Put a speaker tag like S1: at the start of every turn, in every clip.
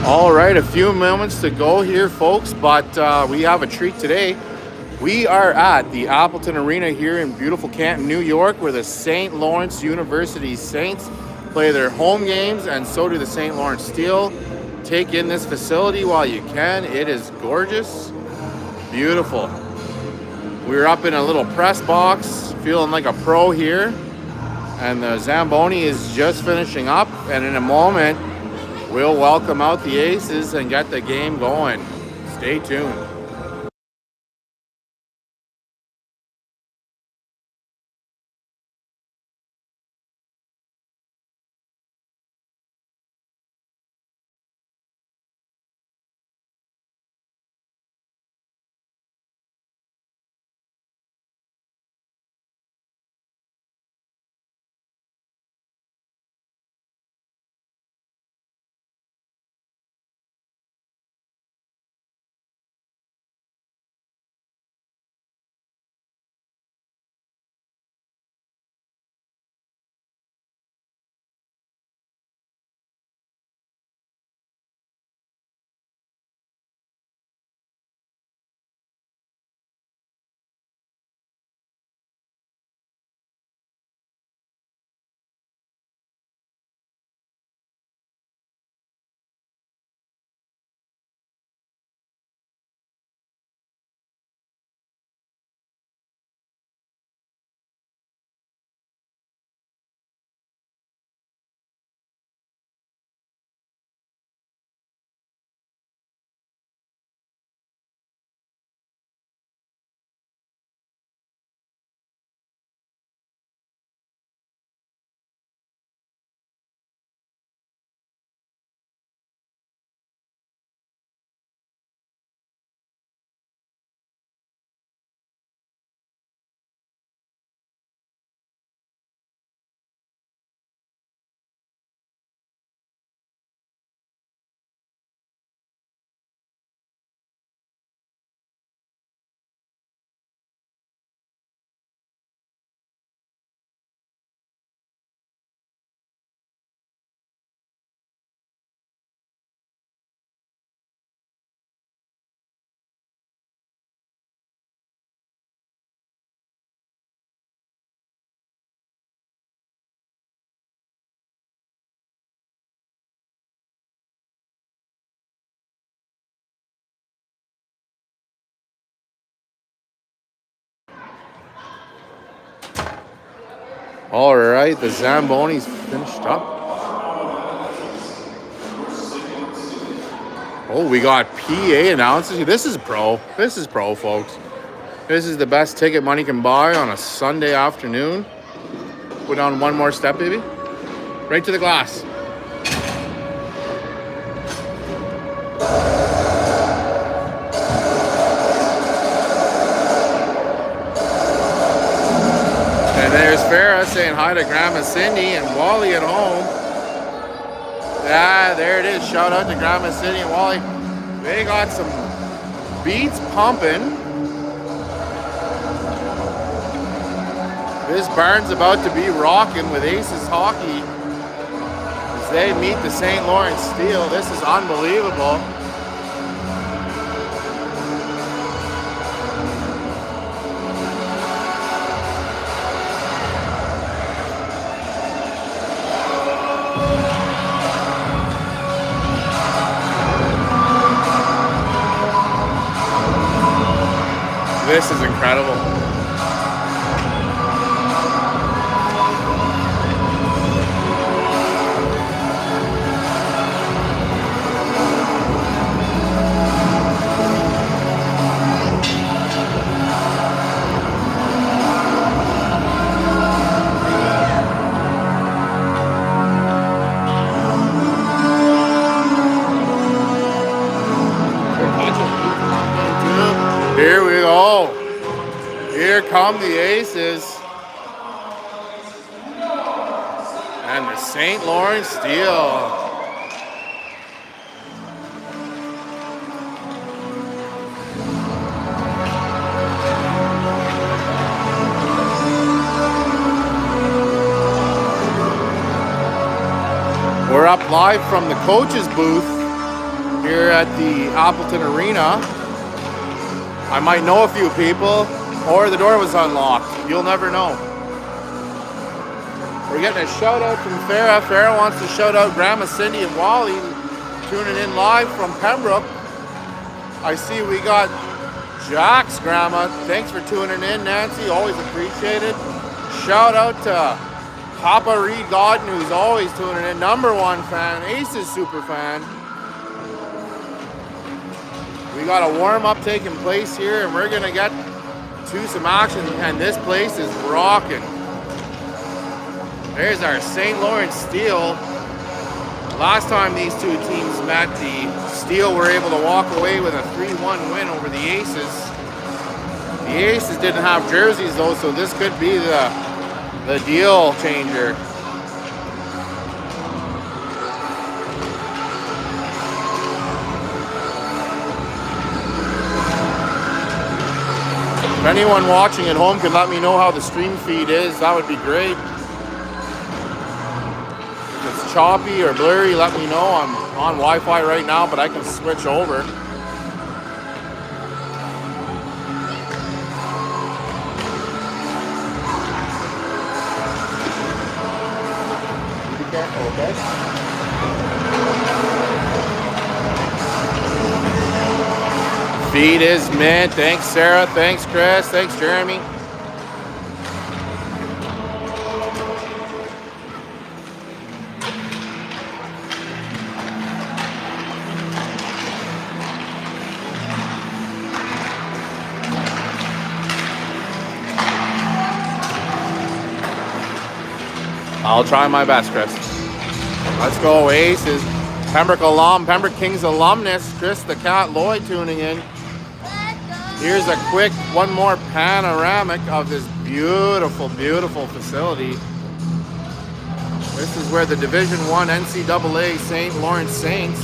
S1: All right, a few moments to go here, folks, but we have a treat today. We are at the Appleton Arena here in beautiful Canton, New York, where the St. Lawrence University Saints play their home games, and so do the St. Lawrence Steel. Take in this facility while you can. It is gorgeous, beautiful. We're up in a little press box, feeling like a pro here, and the Zamboni is just finishing up, and in a moment, we'll welcome out the Aces and get the game going. Stay tuned. All right, the Zamboni's finished up. Oh, we got PA announcers. This is pro. This is pro, folks. This is the best ticket money can buy on a Sunday afternoon. Go down one more step, baby. Right to the glass. And there's Farah saying hi to Grandma Cindy and Wally at home. Yeah, there it is. Shout out to Grandma Cindy and Wally. They got some beats pumping. This barn's about to be rocking with Aces hockey as they meet the St. Lawrence Steel. This is unbelievable. This is incredible. Here we go. Here come the Aces. And the St. Lawrence Steel. We're up live from the coach's booth here at the Appleton Arena. I might know a few people, or the door was unlocked. You'll never know. We're getting a shout out from Farah. Farah wants to shout out Grandma Cindy and Wally tuning in live from Pembroke. I see we got Jack's grandma. Thanks for tuning in, Nancy. Always appreciated. Shout out to Papa Reed Godden, who's always tuning in. #1 fan. Aces super fan. We got a warm-up taking place here, and we're going to get to some action, and this place is rocking. There's our St. Lawrence Steel. Last time these two teams met, the Steel were able to walk away with a 3-1 win over the Aces. The Aces didn't have jerseys though, so this could be the deal changer. If anyone watching at home could let me know how the stream feed is, that would be great. If it's choppy or blurry, let me know. I'm on Wi-Fi right now, but I can switch over. Okay. Feed is mint. Thanks, Sarah. Thanks, Chris. Thanks, Jeremy. I'll try my best, Chris. Let's go, Aces. Pembroke alum, Pembroke Kings alumnus, Chris the Cat Lloyd tuning in. Here's a quick one more panoramic of this beautiful, beautiful facility. This is where the Division I NCAA St. Lawrence Saints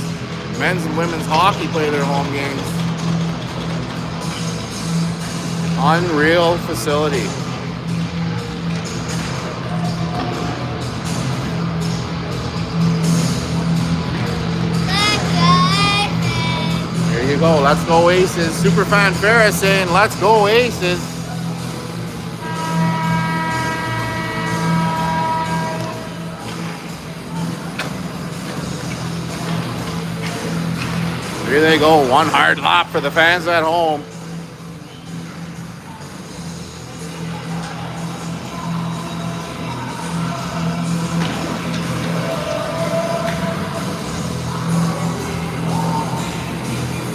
S1: men's and women's hockey play their home games. Unreal facility. There you go. Let's go Aces. Superfan Farah saying, let's go Aces. Here they go. One hard lap for the fans at home.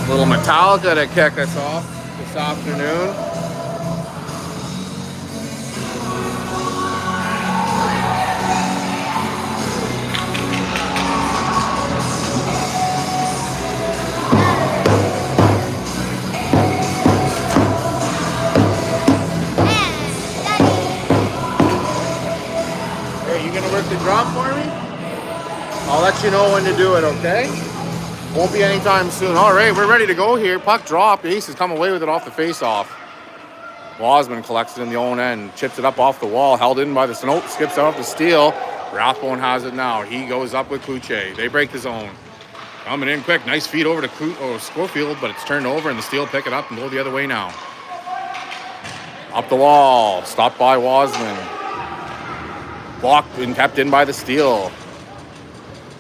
S1: Little Metallica to kick us off this afternoon. Hey, you gonna work the drop for me? I'll let you know when to do it, okay? Won't be anytime soon. All right, we're ready to go here. Puck drop. Aces come away with it off the face-off. Wasman collects it in the own end, chips it up off the wall, held in by the Snope, skips off the Steel. Rathbone has it now. He goes up with Kuche. They break the zone. Coming in quick. Nice feed over to Schofield, but it's turned over, and the Steel pick it up and go the other way now. Up the wall. Stopped by Wasman. Blocked and kept in by the Steel.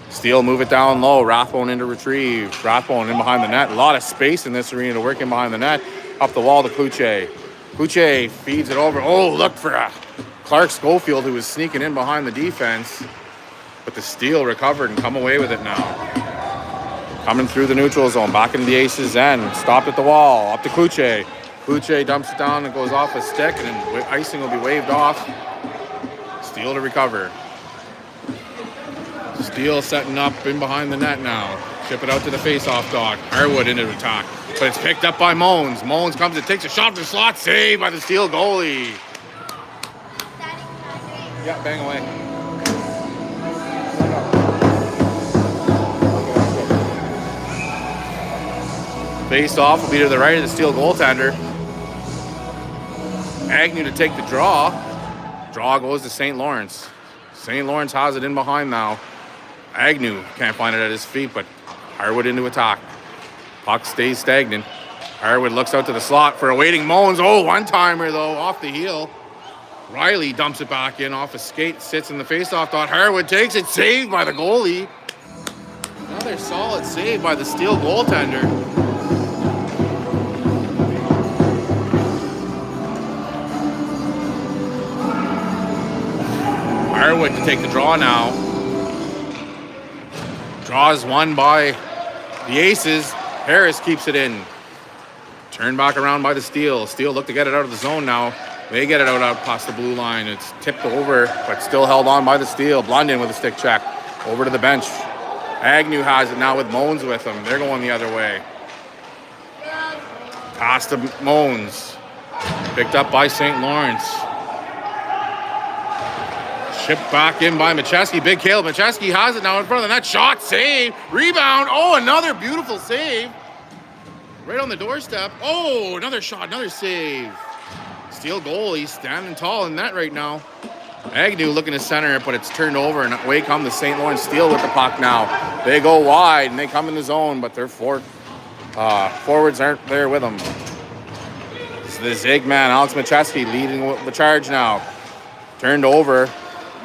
S1: Steel move it down low. Rathbone into retrieve. Rathbone in behind the net. A lot of space in this arena to work in behind the net. Up the wall to Kuche. Kuche feeds it over. Oh, look for Clark Schofield, who was sneaking in behind the defense. But the Steel recovered and come away with it now. Coming through the neutral zone. Back into the Aces' end. Stopped at the wall. Up to Kuche. Kuche dumps it down and goes off a stick. And then icing will be waved off. Steel to recover. Steel setting up in behind the net now. Chip it out to the face-off dot. Harwood into attack. But it's picked up by Moans. Moans comes and takes a shot from the slot. Saved by the Steel goalie. Yeah, bang away. Face-off will be to the right of the Steel goaltender. Agnew to take the draw. Draw goes to St. Lawrence. St. Lawrence has it in behind now. Agnew can't find it at his feet, but Harwood into attack. Puck stays stagnant. Harwood looks out to the slot for a waiting Moans. Oh, one-timer, though, off the heel. Riley dumps it back in off a skate, sits in the faceoff dot. Harwood takes it, saved by the goalie. Another solid save by the Steel goaltender. Harwood to take the draw now. Draw is won by the Aces. Harris keeps it in. Turned back around by the Steel. Steel look to get it out of the zone now. They get it out past the blue line. It's tipped over, but still held on by the Steel. Blunden with a stick check. Over to the bench. Agnew has it now with Moans with him. They're going the other way. Pass to Moans. Picked up by St. Lawrence. Shipped back in by Macheski. Big Caleb Macheski has it now in front of the net. Shot, save, rebound. Oh, another beautiful save. Right on the doorstep. Oh, another shot, another save. Steel goalie standing tall in net right now. Agnew looking to center it, but it's turned over, and away come the St. Lawrence Steel with the puck now. They go wide, and they come in the zone, but their forwards aren't there with them. It's the Zig man, Alex Macheski, leading the charge now. Turned over.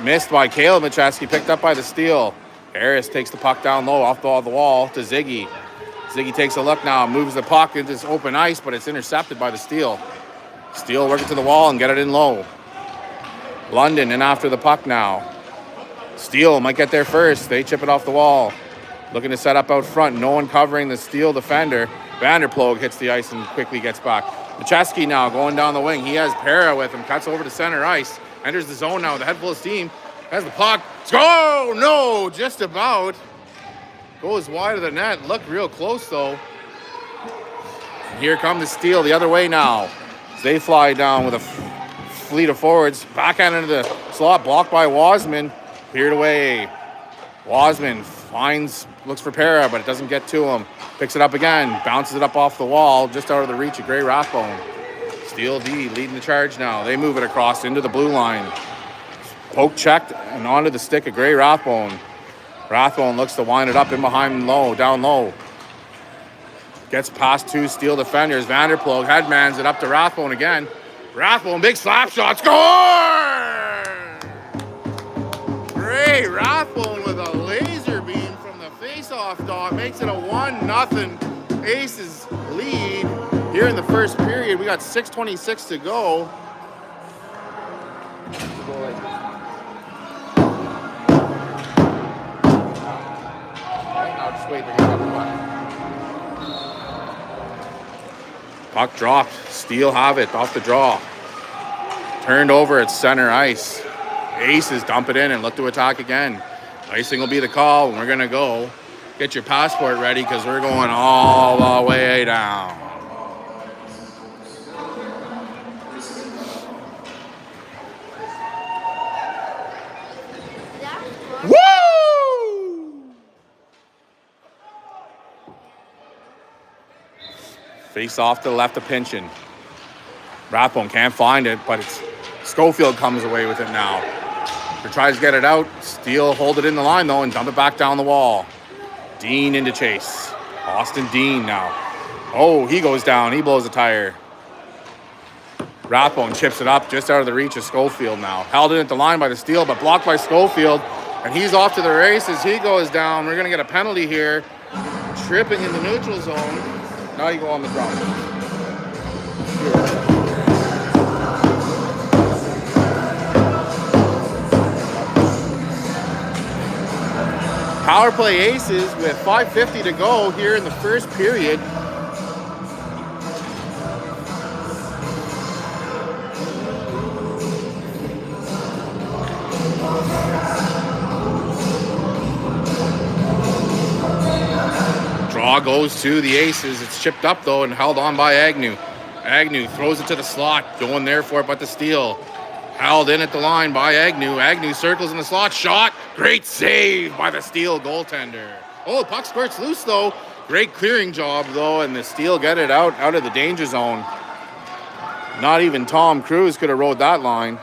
S1: Missed by Caleb Macheski, picked up by the Steel. Harris takes the puck down low off the wall to Ziggy. Ziggy takes a look now, moves the puck into this open ice, but it's intercepted by the Steel. Steel working to the wall and get it in low. London in after the puck now. Steel might get there first. They chip it off the wall. Looking to set up out front. No one covering the Steel defender. Vanderploeg hits the ice and quickly gets back. Macheski now going down the wing. He has Para with him. Cuts over to center ice. Enters the zone now with a head full of steam. Has the puck. Oh, no, just about. Goes wide of the net. Looked real close, though. Here come the Steel the other way now. They fly down with a fleet of forwards. Backhand into the slot. Blocked by Wasman. Cleared away. Wasman looks for Para, but it doesn't get to him. Picks it up again. Bounces it up off the wall. Just out of the reach of Gray Rathbone. Steel D leading the charge now. They move it across into the blue line. Poke checked and onto the stick of Gray Rathbone. Rathbone looks to wind it up in behind low, down low. Gets past two Steel defenders. Vanderploeg headmans it up to Rathbone again. Rathbone, big slap shot. Score! Gray Rathbone with a laser beam from the face-off dot. Makes it a 1-0 Aces lead. Here in the first period, we got 6:26 to go. Now just wait, they're gonna have the puck. Puck dropped. Steel have it off the draw. Turned over at center ice. Aces dump it in and look to attack again. Icing will be the call, and we're gonna go. Get your passport ready because we're going all the way down. Woo! Face off to the left of Pynchon. Rathbone can't find it, but Schofield comes away with it now. He tries to get it out. Steel hold it in the line, though, and dump it back down the wall. Dean into chase. Austin Dean now. Oh, he goes down. He blows a tire. Rathbone chips it up just out of the reach of Schofield now. Held in at the line by the Steel, but blocked by Schofield. And he's off to the races. He goes down. We're going to get a penalty here. Tripping in the neutral zone. Now you go on the drop. Power play Aces with 5:50 to go here in the first period. Draw goes to the Aces. It's chipped up though and held on by Agnew. Agnew throws it to the slot, going there for it, but the Steel. Held in at the line by Agnew. Agnew circles in the slot. Shot. Great save by the Steel goaltender. Oh, the puck squirts loose, though. Great clearing job, though, and the Steel get it out of the danger zone. Not even Tom Cruise could have rode that line.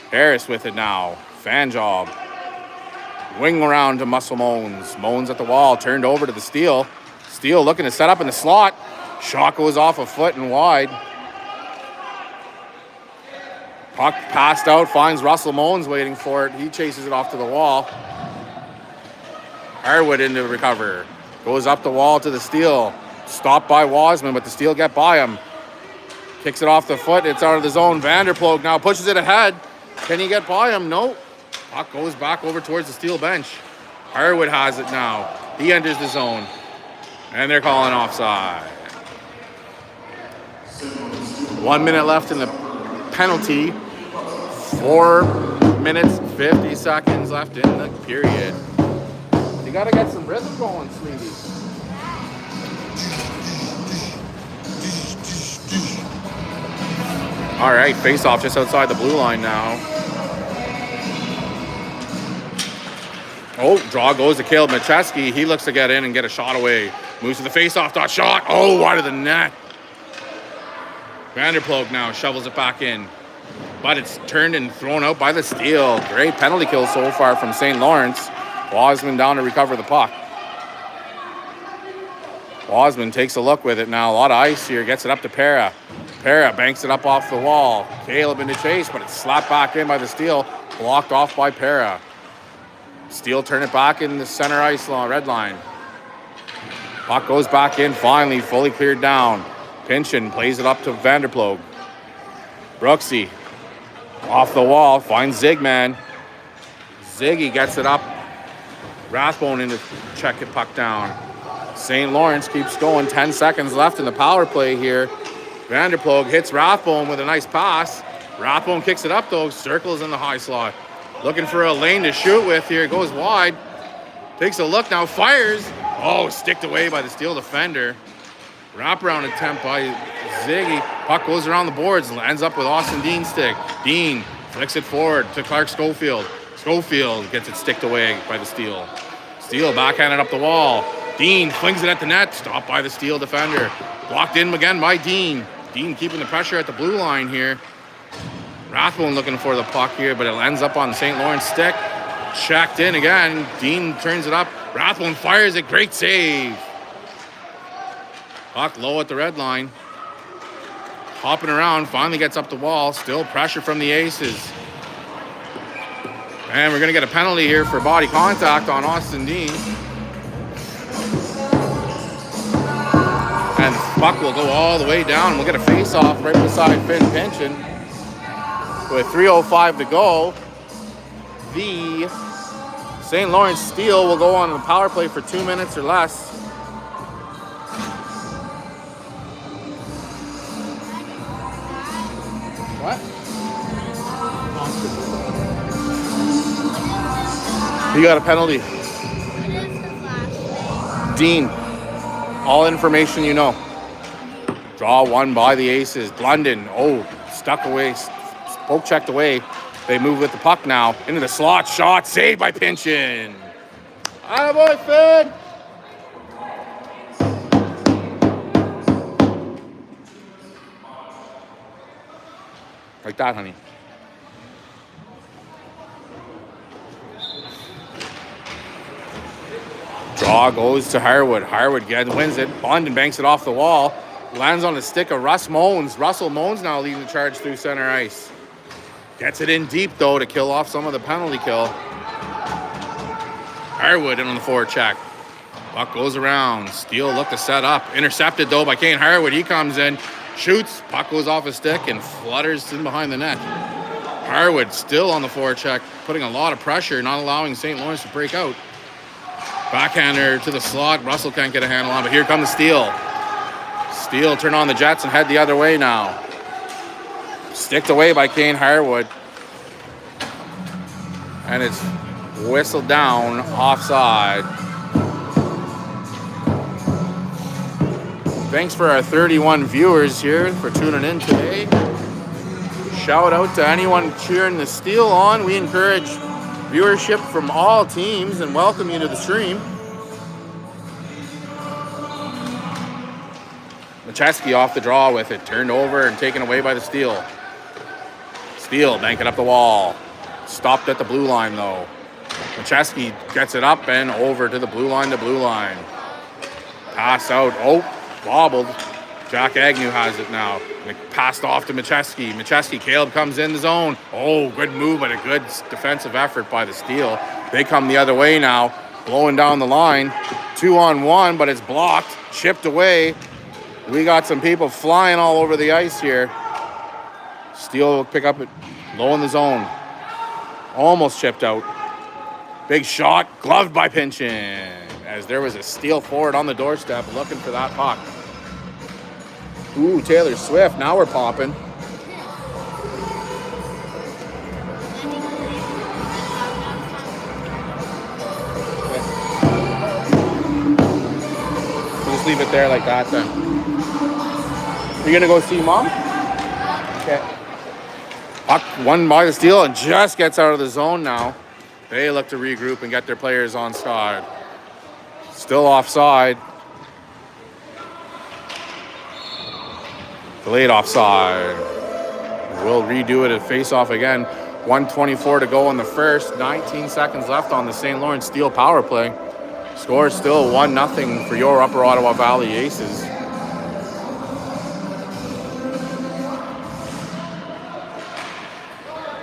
S1: Harris with it now. Fan job. Wing around to Muscle Moans. Moans at the wall. Turned over to the Steel. Steele looking to set up in the slot. Shot goes off a foot and wide. Puck passed out, finds Russell Moans waiting for it. He chases it off to the wall. Harwood in to recover. Goes up the wall to the Steele. Stopped by Wasman, but the Steele get by him. Kicks it off the foot. It's out of the zone. Vanderploeg now pushes it ahead. Can he get by him? No. Puck goes back over towards the Steele bench. Harwood has it now. He enters the zone. And they're calling offside. 1 minute left in the penalty. 4 minutes, 50 seconds left in the period. You got to get some rhythm going, sweetie. All right, face-off just outside the blue line now. Oh, draw goes to Caleb Macheski. He looks to get in and get a shot away. Moves to the face-off dot shot. Oh, wide of the net. Vanderploeg now shovels it back in. But it's turned and thrown out by the Steele. Great penalty kill so far from St. Lawrence. Wasman down to recover the puck. Wasman takes a look with it now. A lot of ice here. Gets it up to Para. Para banks it up off the wall. Caleb in the chase, but it's slapped back in by the Steele. Blocked off by Para. Steele turn it back in the center ice red line. Puck goes back in finally, fully cleared down. Pinchin plays it up to Vanderploeg. Brooksy off the wall, finds Zigman. Ziggy gets it up. Rathbone in to check the puck down. St. Lawrence keeps going. 10 seconds left in the power play here. Vanderploeg hits Rathbone with a nice pass. Rathbone kicks it up though, circles in the high slot. Looking for a lane to shoot with here. Goes wide. Takes a look now, fires. Oh, sticked away by the Steele defender. Wraparound attempt by Ziggy. Puck goes around the boards, ends up with Austin Dean's stick. Dean flicks it forward to Clark Schofield. Schofield gets it sticked away by the Steele. Steele backhanded up the wall. Dean flings it at the net, stopped by the Steele defender. Blocked in again by Dean. Dean keeping the pressure at the blue line here. Rathbone looking for the puck here, but it ends up on St. Lawrence stick. Checked in again. Dean turns it up. Rathbone fires it. Great save. Puck low at the red line. Hopping around, finally gets up the wall. Still pressure from the Aces. And we're going to get a penalty here for body contact on Austin Dean. And puck will go all the way down. We'll get a face-off right beside Finn Pinchin. With 3:05 to go, the St. Lawrence Steele will go on the power play for 2 minutes or less. What? You got a penalty. Dean, all information you know. Draw one by the Aces. Blunden, stuck away, poke checked away. They move with the puck now. Into the slot, shot, saved by Pinchin. Attaboy, Finn! Like that, honey. Draw goes to Harwood. Harwood wins it. Blunden banks it off the wall. Lands on the stick of Russ Moans. Russell Moans now leading the charge through center ice. Gets it in deep, though, to kill off some of the penalty kill. Harwood in on the forward check. Puck goes around. Steele look to set up. Intercepted, though, by Kane Harwood. He comes in, shoots. Puck goes off his stick and flutters in behind the net. Harwood still on the forward check, putting a lot of pressure, not allowing St. Lawrence to break out. Backhander to the slot. Russell can't get a handle on, but here comes Steele. Steele turn on the Jets and head the other way now. Sticked away by Kane Harwood. And it's whistled down offside. Thanks for our 31 viewers here for tuning in today. Shout out to anyone cheering the Steele on. We encourage viewership from all teams and welcome you to the stream. Macheski off the draw with it, turned over and taken away by the Steele. Steele banking up the wall. Stopped at the blue line though. Macheski gets it up and over to the blue line. Pass out. Oh, bobbled. Jack Agnew has it now. Passed off to Machewski. Machewski, Caleb comes in the zone. Oh, good move, but a good defensive effort by the Steel. They come the other way now, blowing down the line. 2-on-1, but it's blocked, chipped away. We got some people flying all over the ice here. Steel will pick up it low in the zone. Almost chipped out. Big shot, gloved by Pinchin, as there was a Steel forward on the doorstep looking for that puck. Ooh, Taylor Swift, now we're popping. We'll just leave it there like that then. You gonna go see Mom? Okay. Puck won by the Steel and just gets out of the zone now. They look to regroup and get their players on side. Still offside. Delayed offside. We'll redo it at face-off again. 1:24 to go in the first. 19 seconds left on the St. Lawrence Steel power play. Score is still 1-0 for your Upper Ottawa Valley Aces.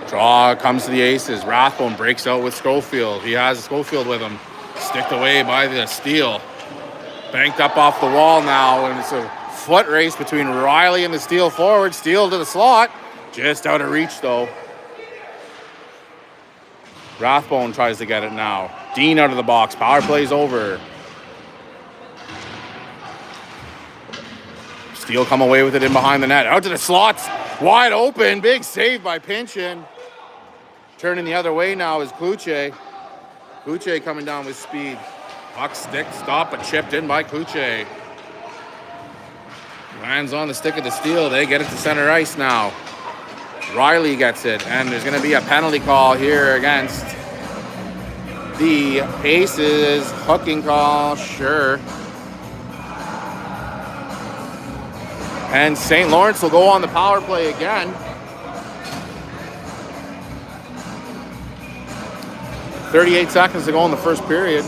S1: Draw comes to the Aces. Rathbone breaks out with Schofield. He has Schofield with him. Sticked away by the Steel. Banked up off the wall now, and it's a foot race between Riley and the Steel forward. Steel to the slot. Just out of reach, though. Rathbone tries to get it now. Dean out of the box. Power play's over. Steel come away with it in behind the net. Out to the slots. Wide open. Big save by Pinchin. Turning the other way now is Kluche. Kluche coming down with speed. Puck stick stop, but chipped in by Kluche. Lands on the stick of the Steel. They get it to center ice now. Riley gets it, and there's going to be a penalty call here against the Aces. Hooking call, sure. And St. Lawrence will go on the power play again. 38 seconds to go in the first period.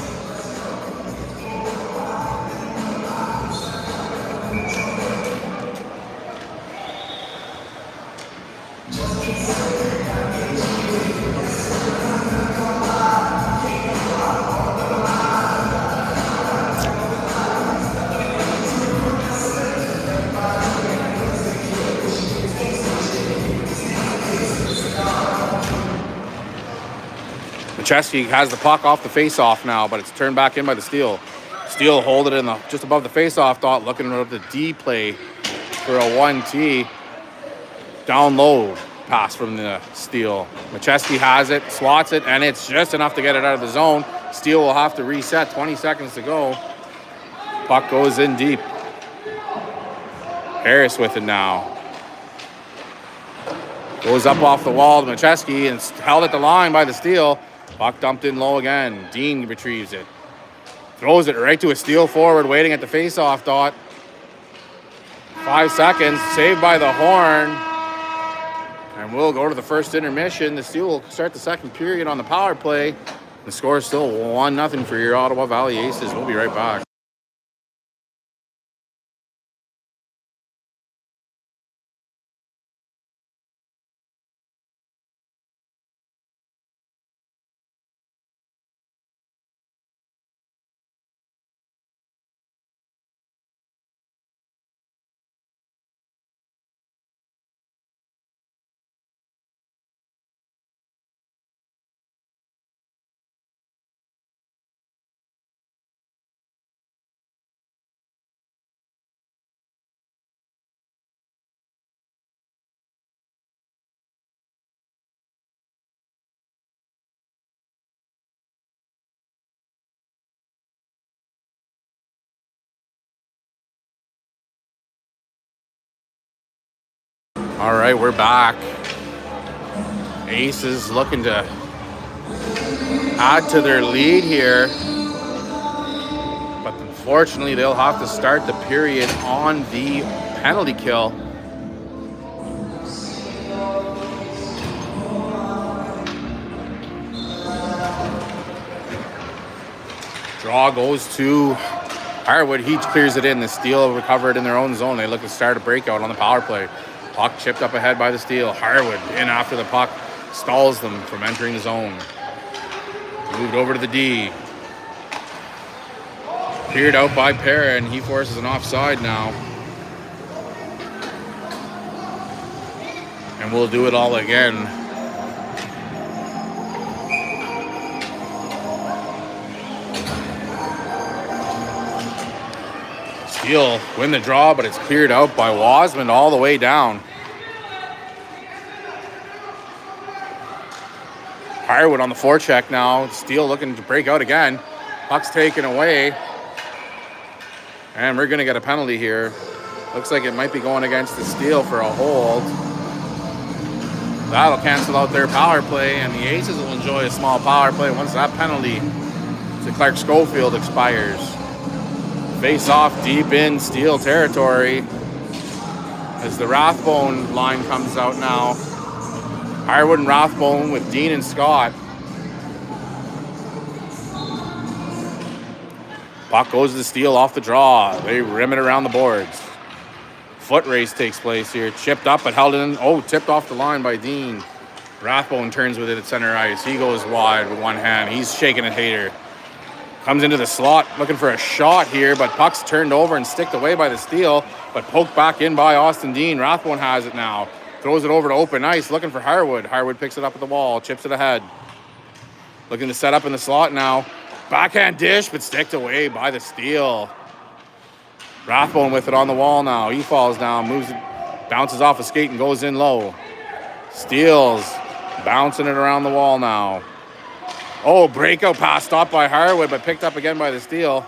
S1: Chesky has the puck off the face-off now, but it's turned back in by the Steel. Steel hold it in the just above the face-off dot, looking at the D play for a 1T. Down low pass from the Steel. Machewski has it, swats it, and it's just enough to get it out of the zone. Steel will have to reset. 20 seconds to go. Puck goes in deep. Harris with it now. Goes up off the wall to Machewski and held at the line by the Steel. Puck dumped in low again. Dean retrieves it. Throws it right to a Steel forward waiting at the face-off dot. 5 seconds. Saved by the horn. And we'll go to the first intermission. The Steel will start the second period on the power play. The score is still 1-0 for your Ottawa Valley Aces. We'll be right back. All right, we're back. Aces looking to add to their lead here. But unfortunately, they'll have to start the period on the penalty kill. Draw goes to Harwood, he clears it in. The Steel recover it in their own zone. They look to start a breakout on the power play. Puck chipped up ahead by the Steel. Harwood in after the puck. Stalls them from entering the zone. Moved over to the D. Cleared out by Para, and he forces an offside now. And we'll do it all again. Steel win the draw, but it's cleared out by Wasman all the way down. Harwood on the forecheck now. Steel looking to break out again. Puck's taken away. And we're going to get a penalty here. Looks like it might be going against the Steel for a hold. That'll cancel out their power play, and the Aces will enjoy a small power play once that penalty to Clark Schofield expires. Face off deep in Steel territory as the Rathbone line comes out now. Harwood and Rathbone with Dean and Scott. Puck goes to the Steel off the draw. They rim it around the boards. Foot race takes place here. Chipped up but held in. Oh, tipped off the line by Dean. Rathbone turns with it at center ice. He goes wide with one hand. He's shaking at Hader. Comes into the slot looking for a shot here, but puck's turned over and sticked away by the Steel, but poked back in by Austin Dean. Rathbone has it now. Throws it over to open ice looking for Harwood. Harwood picks it up at the wall. Chips it ahead. Looking to set up in the slot now. Backhand dish, but sticked away by the Steel. Rathbone with it on the wall now. He falls down, moves it, bounces off a skate and goes in low. Steel's bouncing it around the wall now. Oh, breakout pass stopped by Harwood, but picked up again by the Steel.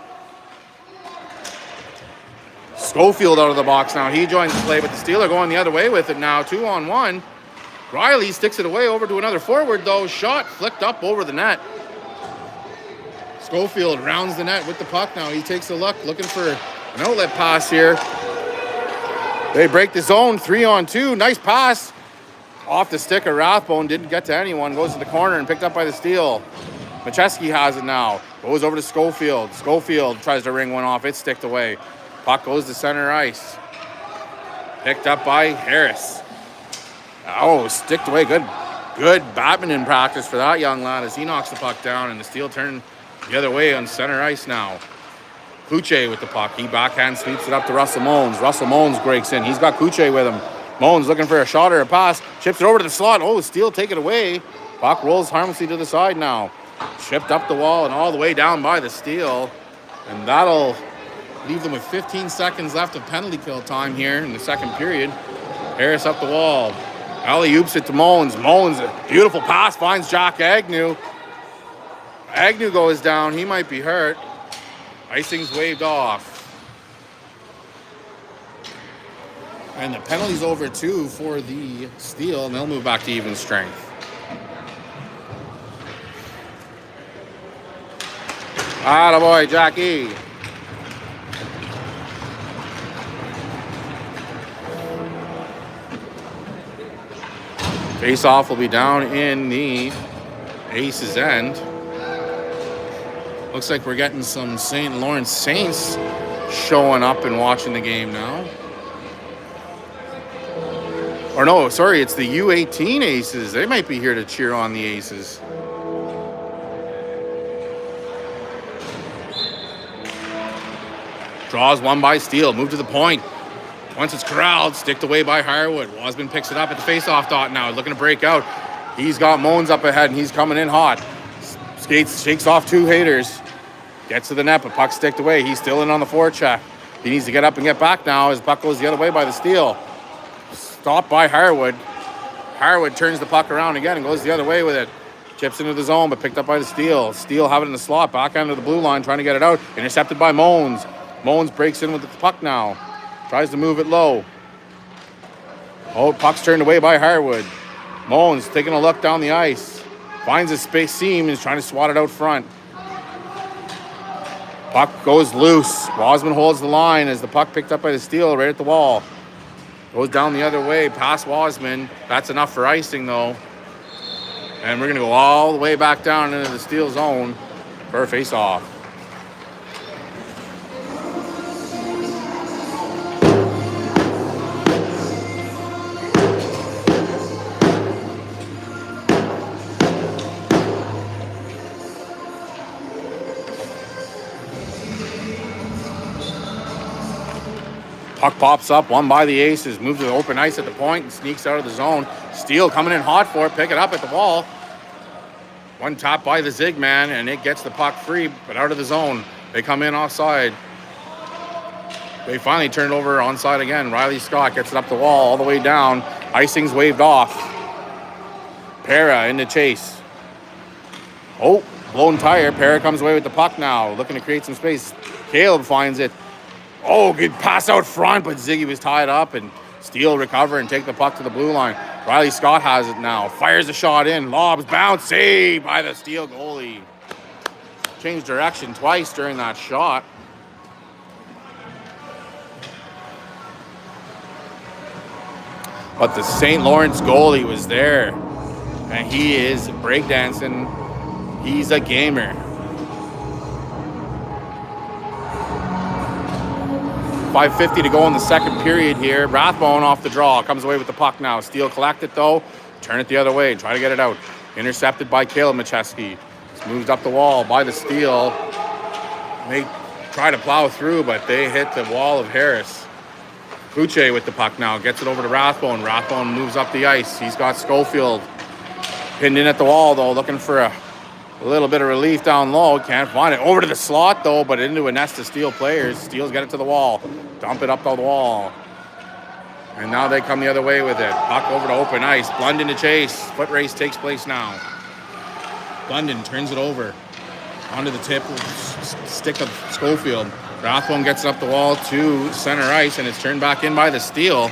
S1: Schofield out of the box now. He joins the play, but the Steel are going the other way with it now. 2-on-1. Riley sticks it away over to another forward, though. Shot flicked up over the net. Schofield rounds the net with the puck now. He takes a look, looking for an outlet pass here. They break the zone, 3-on-2. Nice pass. Off the stick of Rathbone, didn't get to anyone. Goes to the corner and picked up by the Steel. Macheski has it now. Goes over to Schofield. Schofield tries to ring one off. It's sticked away. Puck goes to center ice. Picked up by Harris. Oh, sticked away. Good badminton practice for that young lad as he knocks the puck down, and the Steel turn the other way on center ice now. Kuche with the puck. He backhand sweeps it up to Russell Moans. Russell Moans breaks in. He's got Kuche with him. Moans looking for a shot or a pass. Chips it over to the slot. Oh, Steel take it away. Puck rolls harmlessly to the side now. Chipped up the wall and all the way down by the Steel. And that'll leave them with 15 seconds left of penalty kill time here in the second period. Harris up the wall. Alley-oops it to Moans. Moans, a beautiful pass, finds Jack Agnew. Agnew goes down. He might be hurt. Icing's waved off. And the penalty's over too for the Steel, and they'll move back to even strength. Attaboy, Jackie. Face-off will be down in the Aces' end. Looks like we're getting some St. Lawrence Saints showing up and watching the game now. Or no, sorry, it's the U18 Aces. They might be here to cheer on the Aces. Draws one by Steel, move to the point. Once it's corralled, sticked away by Harwood. Wasman picks it up at the face-off dot now, looking to break out. He's got Moans up ahead, and he's coming in hot. Skates, shakes off two haters. Gets to the net, but puck sticked away. He's still in on the forecheck. He needs to get up and get back now as puck goes the other way by the Steel. Stopped by Harwood. Harwood turns the puck around again and goes the other way with it. Chips into the zone, but picked up by the Steel. Steel have it in the slot, back end of the blue line, trying to get it out. Intercepted by Moans. Moans breaks in with the puck now. Tries to move it low. Oh, puck's turned away by Harwood. Moans taking a look down the ice. Finds a space seam and is trying to swat it out front. Puck goes loose. Wasman holds the line as the puck picked up by the Steel right at the wall. Goes down the other way, past Wasman. That's enough for icing, though. And we're going to go all the way back down into the Steel zone for a face-off. Puck pops up, won by the Aces, moves to the open ice at the point and sneaks out of the zone. Steele coming in hot for it, pick it up at the wall. One tap by the Zig man, and it gets the puck free, but out of the zone. They come in offside. They finally turn it over onside again. Riley Scott gets it up the wall all the way down. Icing's waved off. Para in the chase. Oh, blown tire. Para comes away with the puck now, looking to create some space. Caleb finds it. Oh, good pass out front, but Ziggy was tied up, and Steele recover and take the puck to the blue line. Riley Scott has it now. Fires a shot in. Lobs, bounce, saved by the Steele goalie. Changed direction twice during that shot. But the St. Lawrence goalie was there, and he is breakdancing. He's a gamer. 5:50 to go in the second period here. Rathbone off the draw. Comes away with the puck now. Steele collect it though. Turn it the other way. Try to get it out. Intercepted by Caleb Macheski. It's moved up the wall by the Steele. They try to plow through, but they hit the wall of Harris. Kuche with the puck now. Gets it over to Rathbone. Rathbone moves up the ice. He's got Schofield pinned in at the wall though, looking for a little bit of relief down low. Can't find it. Over to the slot, though, but into a nest of Steele players. Steele's got it to the wall. Dump it up the wall. And now they come the other way with it. Puck over to open ice. Blunden to chase. Foot race takes place now. Blunden turns it over. Onto the tip stick of Schofield. Rathbone gets it up the wall to center ice, and it's turned back in by the Steele.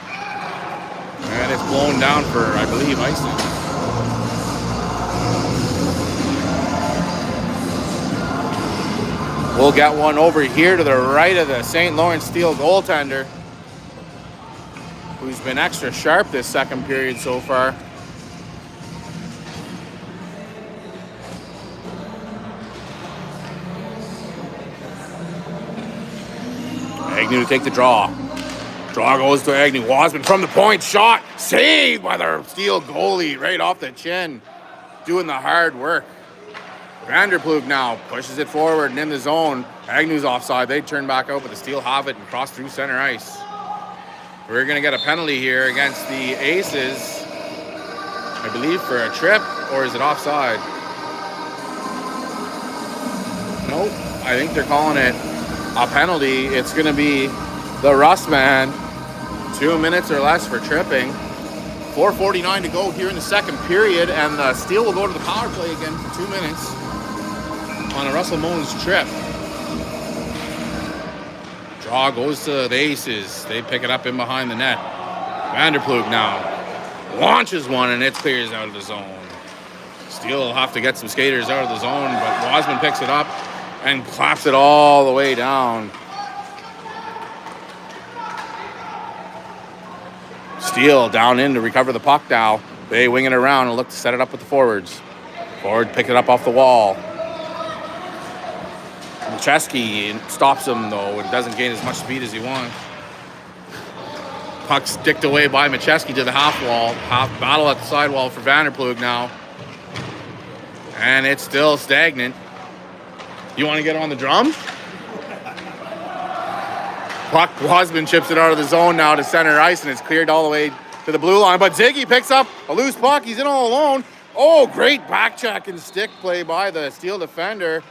S1: And it's blown down for, I believe, icing. We'll get one over here to the right of the St. Lawrence Steele goaltender, who's been extra sharp this second period so far. Agnew to take the draw. Draw goes to Agnew. Wasman from the point. Shot. Saved by the Steele goalie right off the chin. Doing the hard work. Vanderplug now pushes it forward and in the zone. Agnew's offside. They turn back out, but the Steele have it and cross through center ice. We're going to get a penalty here against the Aces, I believe, for a trip, or is it offside? Nope. I think they're calling it a penalty. It's going to be the Rust man. 2 minutes or less for tripping. 4:49 to go here in the second period, and the Steele will go to the power play again for 2 minutes on a Russell Moans trip. Draw goes to the Aces. They pick it up in behind the net. Vanderplug now launches one, and it clears out of the zone. Steele will have to get some skaters out of the zone, but Wasman picks it up and claps it all the way down. Steele down in to recover the puck now. They wing it around and look to set it up with the forwards. Forward pick it up off the wall. Macheski stops him though and doesn't gain as much speed as he wants. Puck sticked away by Macheski to the half wall. Half battle at the sidewall for Vanderplug now. And it's still stagnant. You want to get on the drum? Puck, Wasman chips it out of the zone now to center ice, and it's cleared all the way to the blue line. But Ziggy picks up a loose puck. He's in all alone. Oh, great back check and stick play by the Steele defender.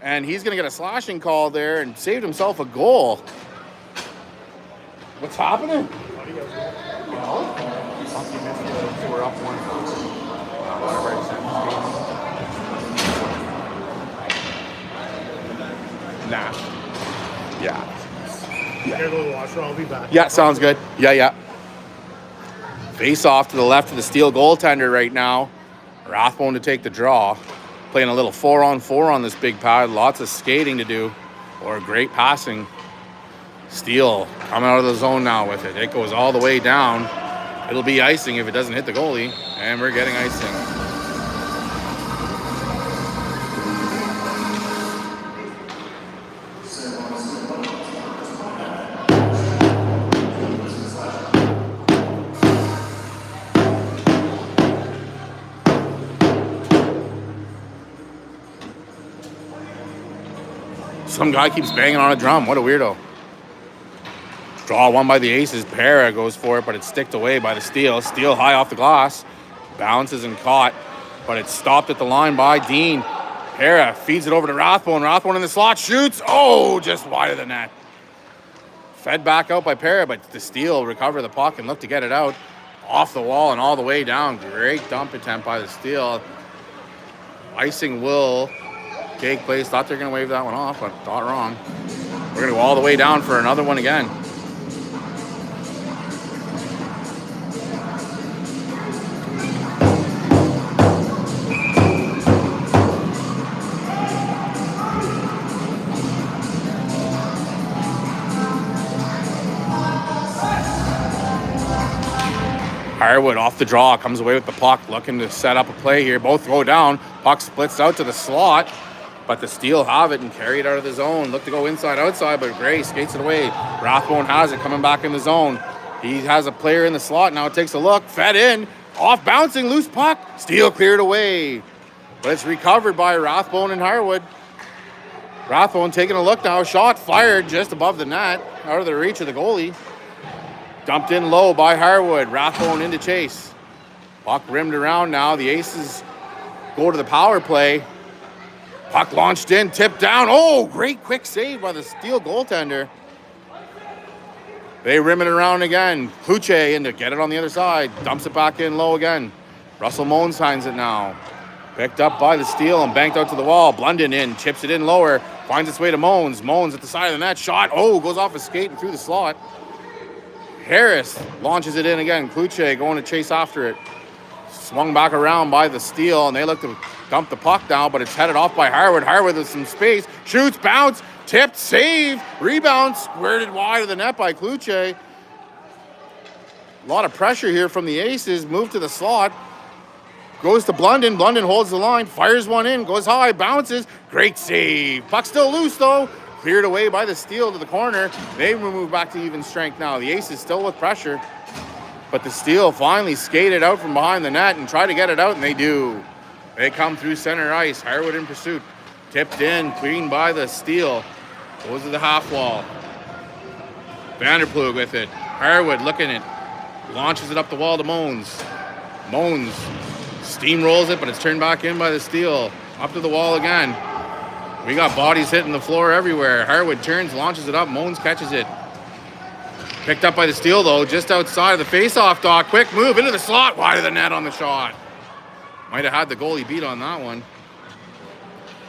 S1: And he's going to get a slashing call there and saved himself a goal. What's happening? We're up 1. Nah. Yeah.
S2: Yeah. Gotta go to the washroom. I'll be back.
S1: Yeah, sounds good. Yeah. Face off to the left of the Steele goaltender right now. Rathbone to take the draw. Playing a little 4-on-4 on this big pad. Lots of skating to do. Or great passing. Steele coming out of the zone now with it. It goes all the way down. It'll be icing if it doesn't hit the goalie. And we're getting icing. Some guy keeps banging on a drum. What a weirdo. Draw one by the Aces. Para goes for it, but it's sticked away by the Steele. Steele high off the glass. Bounces and caught, but it's stopped at the line by Dean. Para feeds it over to Rathbone. Rathbone in the slot. Shoots. Oh, just wide of the net. Fed back out by Para, but the Steele recover the puck and look to get it out. Off the wall and all the way down. Great dump attempt by the Steele. Icing will take place. Thought they were going to wave that one off, but thought wrong. We're going to go all the way down for another one again. Harwood off the draw, comes away with the puck, looking to set up a play here. Both go down. Puck splits out to the slot, but the Steele have it and carry it out of the zone. Look to go inside, outside, but Gray skates it away. Rathbone has it, coming back in the zone. He has a player in the slot now. Takes a look, fed in, off bouncing, loose puck. Steele cleared away, but it's recovered by Rathbone and Harwood. Rathbone taking a look now. Shot fired just above the net, out of the reach of the goalie. Dumped in low by Harwood. Rathbone into chase. Puck rimmed around now. The Aces go to the power play. Puck launched in, tipped down. Oh, great quick save by the Steele goaltender. They rim it around again. Kluche in to get it on the other side. Dumps it back in low again. Russell Moan signs it now. Picked up by the Steele and banked out to the wall. Blunden in, chips it in lower. Finds its way to Moans. Moans at the side of the net. Shot. Oh, goes off his skate and through the slot. Harris launches it in again. Kluche going to chase after it. Swung back around by the Steele, and they look to dump the puck now, but it's headed off by Harwood. Harwood with some space. Shoots, bounce, tipped, save, rebound, squirted wide of the net by Kluche. A lot of pressure here from the Aces. Move to the slot. Goes to Blunden. Blunden holds the line, fires one in, goes high, bounces. Great save. Puck still loose, though. Cleared away by the Steele to the corner. They move back to even strength now. The Aces still with pressure. But the Steele finally skated out from behind the net and try to get it out, and they do. They come through center ice. Harwood in pursuit. Tipped in, clean by the Steele. Goes to the half wall. Vanderplug with it. Harwood looking it. Launches it up the wall to Moans. Moans steamrolls it, but it's turned back in by the Steele. Up to the wall again. We got bodies hitting the floor everywhere. Harwood turns, launches it up. Moans catches it. Picked up by the Steele, though, just outside of the face-off dot. Quick move into the slot. Wide of the net on the shot. Might have had the goalie beat on that one.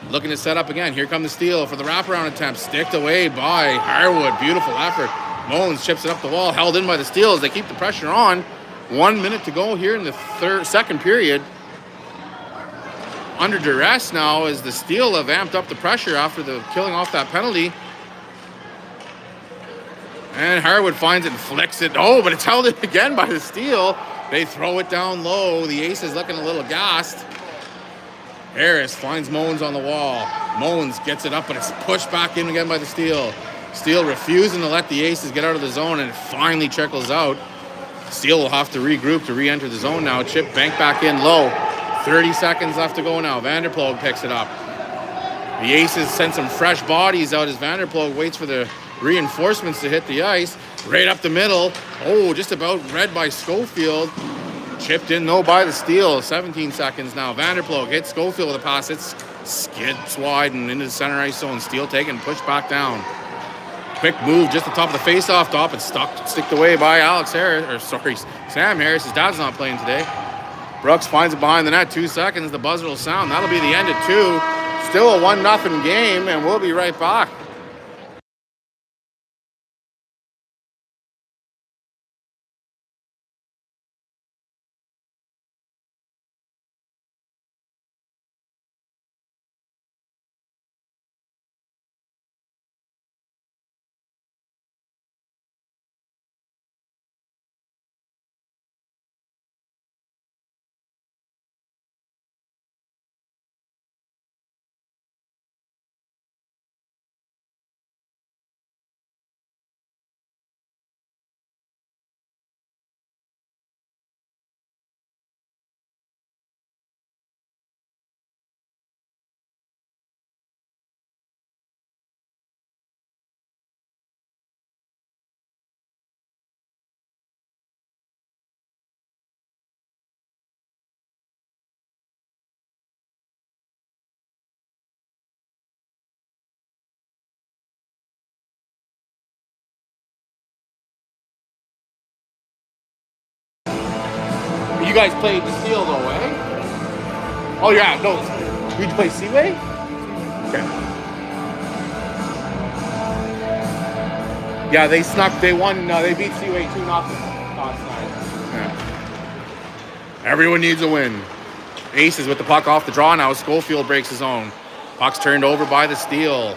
S1: Looking to set up again. Here come the Steele for the wraparound attempt. Sticked away by Harwood. Beautiful effort. Moans chips it up the wall. Held in by the Steele as they keep the pressure on. 1 minute to go here in the second period. Under duress now as the Steele have amped up the pressure after the killing off that penalty. And Harwood finds it and flicks it. Oh, but it's held in again by the Steele. They throw it down low. The Aces looking a little gassed. Harris finds Moans on the wall. Moans gets it up, but it's pushed back in again by the Steele. Steele refusing to let the Aces get out of the zone, and it finally trickles out. Steele will have to regroup to re-enter the zone now. Chip bank back in low. 30 seconds left to go now. Vanderplug picks it up. The Aces send some fresh bodies out as Vanderplug waits for the reinforcements to hit the ice. Right up the middle. Oh, just about read by Schofield. Chipped in though by the Steele. 17 seconds now. Vanderplug hits Schofield with a pass. It skids wide and into the center ice zone. Steele taken, pushed back down. Quick move just the top of the face-off top. It's sticked away by Sam Harris. His dad's not playing today. Brooks finds it behind the net. 2 seconds. The buzzer will sound. That'll be the end of 2. Still a 1-0 game, and we'll be right back. You guys played the Steel though, eh? Oh yeah, no. Did you play Seaway? Okay. Yeah, they won, they beat Seaway 2-0 last night. Yeah. Everyone needs a win. Aces with the puck off the draw now. Schofield breaks his own. Puck's turned over by the Steel.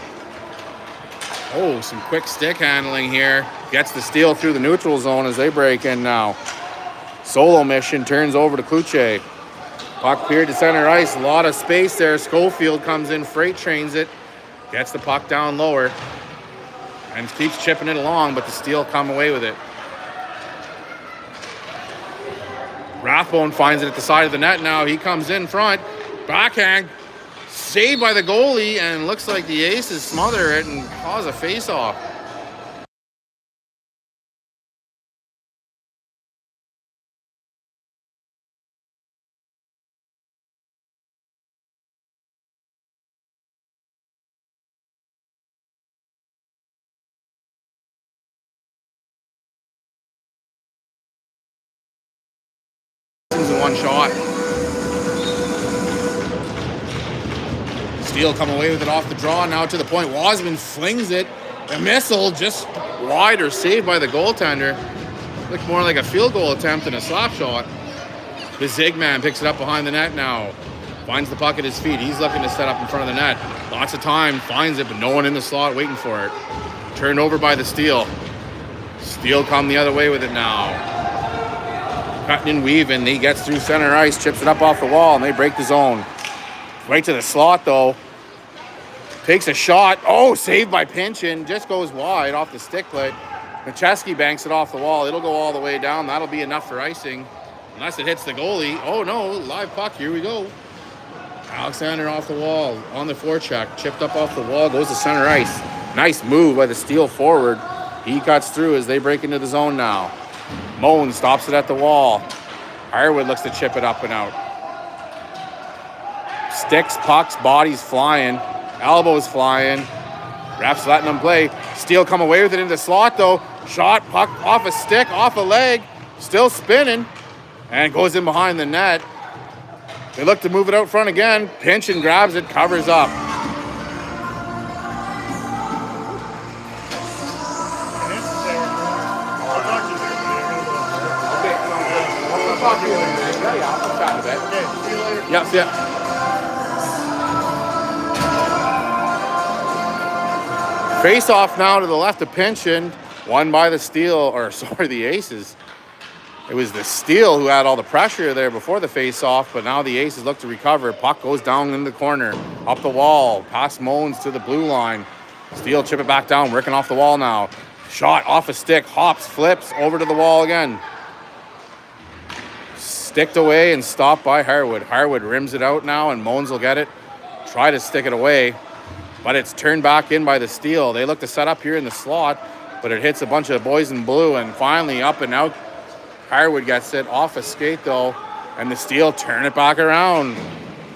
S1: Oh, some quick stick handling here. Gets the Steel through the neutral zone as they break in now. Solo mission turns over to Kluche. Puck cleared to center ice. A lot of space there. Schofield comes in, freight trains it. Gets the puck down lower. And keeps chipping it along, but the Steel come away with it. Rathbone finds it at the side of the net now. He comes in front. Backhand. Saved by the goalie, and looks like the Aces smother it and cause a face-off. In one shot. Steel come away with it off the draw now to the point. Wasman flings it. A missile just wide or saved by the goaltender. Looked more like a field goal attempt than a slap shot. The Zigman picks it up behind the net now. Finds the puck at his feet. He's looking to set up in front of the net. Lots of time. Finds it, but no one in the slot waiting for it. Turned over by the Steel. Steel come the other way with it now. Cutting and weaving. He gets through center ice. Chips it up off the wall, and they break the zone. Right to the slot, though. Takes a shot. Oh, saved by Pinchin. Just goes wide off the stick plate. Macheski banks it off the wall. It'll go all the way down. That'll be enough for icing. Unless it hits the goalie. Oh, no. Live puck. Here we go. Alexander off the wall. On the forecheck. Chipped up off the wall. Goes to center ice. Nice move by the Steel forward. He cuts through as they break into the zone now. Moan stops it at the wall. Harwood looks to chip it up and out. Sticks, pucks, bodies flying. Elbows flying. Refs letting them play. Steel come away with it into the slot though. Shot, puck off a stick, off a leg. Still spinning. And goes in behind the net. They look to move it out front again. Pinchin grabs it, covers up. Yep. Face off now to the left of Pinchin. Won by the the Aces. It was the Steel who had all the pressure there before the face-off, but now the Aces look to recover. Puck goes down in the corner, up the wall, past Moans to the blue line. Steel chip it back down, working off the wall now. Shot off a stick, hops, flips, over to the wall again. Sticked away and stopped by Harwood. Harwood rims it out now, and Moans will get it. Try to stick it away, but it's turned back in by the Steel. They look to set up here in the slot, but it hits a bunch of boys in blue, and finally up and out. Harwood gets it off a skate though, and the Steel turn it back around.